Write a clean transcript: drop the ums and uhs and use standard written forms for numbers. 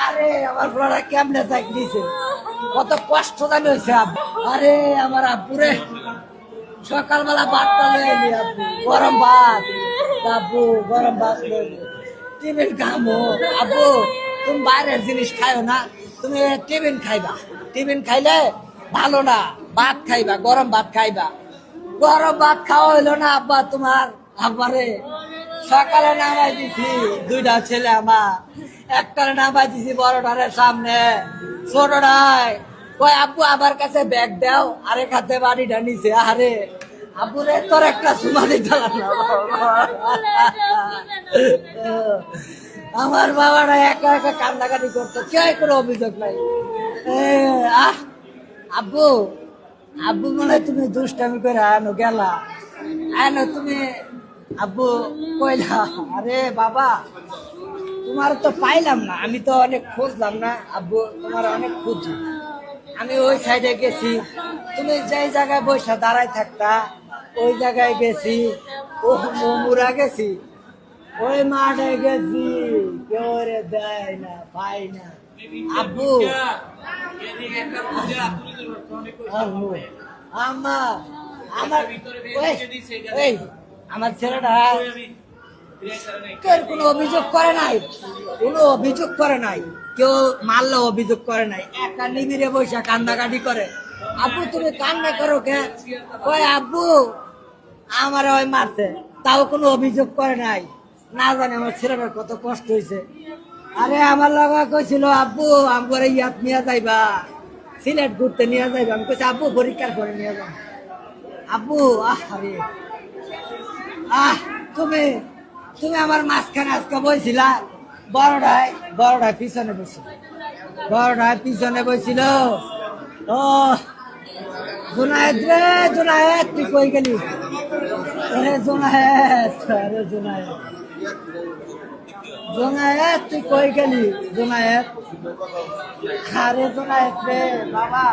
আরে আমার বড়রা কেমনে চাক দিছে, কত কষ্ট জানি হয়েছে আব্বু। আরে আমার আব্বুরে সকালবেলা ভাতটা লয়ে এলি আব্বু, গরম ভাত। আব্বু গরম ভাত লয়ে এলি, টিফিন খামো। আব্বু তুমি বাইরের জিনিস খাইও না, তুমি টিফিন খাইবা। টিফিন খাইলে ভালো না, ভাত খাইবা, গরম ভাত খাইবা। গরম ভাত খাওয়া হইলো না আব্বা তোমার। আব্বারে সকালে নামাই দিছি দুইটা ছেলে আমার, একটারে নামাই দিছি বড়টারের সামনে, ছোটটায় কই আব্বু আমার কাছে ব্যাগ দাও, আরেক হাতে বাড়িটা নিছে। আরে আব্বুরে তোর একটা সুমা দিতে না। আমার বাবারা একা একা কান্নাকাটি করতো, কেউ কোনো অভিযোগ নাই। আহ আব্বু, আব্বু মনে হয় তুমি দুষ্টামি করে আনো গেলা, আনো তুমি। আব্বু কইলা আরে বাবা তোমার তো পাইলাম না, আমি তো অনেক খুঁজলাম না আব্বু, তোমার অনেক খুঁজি। আমি ওই সাইডে গেছি, তুমি যেই জায়গায় বসে দাঁড়ায় থাকতা ওই জায়গায় গেছি, ও মুরা গেছি, ওই মাঠে গেছি, কেউ রে দেয় না, পাই না। আব্বু আব্বু আমার আমার এই আমার ছেলেটা কেউ কোনো অভিযোগ করে নাই, কোনো অভিযোগ করে নাই, কেউ মারলে অভিযোগ করে নাই, একা নিবিড়ে বসে কান্নাকাটি করে। আব্বু তুমি কান্না করো কে? ওই আব্বু আমার ওই মারছে, তাও কোনো অভিযোগ করে নাই। না জানি আমার ছেলেটার কত কষ্ট হয়েছে। আরে আমার লাগা কইছিল আব্বু আমার ইয়াত নিয়ে যাইবা, সিলেট ঘুরতে নিয়ে যাইবা। আমি কইছি আব্বু পরীক্ষার করে নিয়ে যাবো। আব্বু আরে তুমি তুমি আমার মাঝখানে আজকে বইছিলা, বড়টায় পিছনে বসছিল, বড়টায় পিছনে বইছিল। ও জুনায়েদ রে, জুনায়েদ তুই কই গেলি? আরে জুনায়েদ, আরে জুনায়েদ, জুনায়েদ তুই কই গেলি? জুনায়েদ, আরে জুনায়েদ রে বাবা।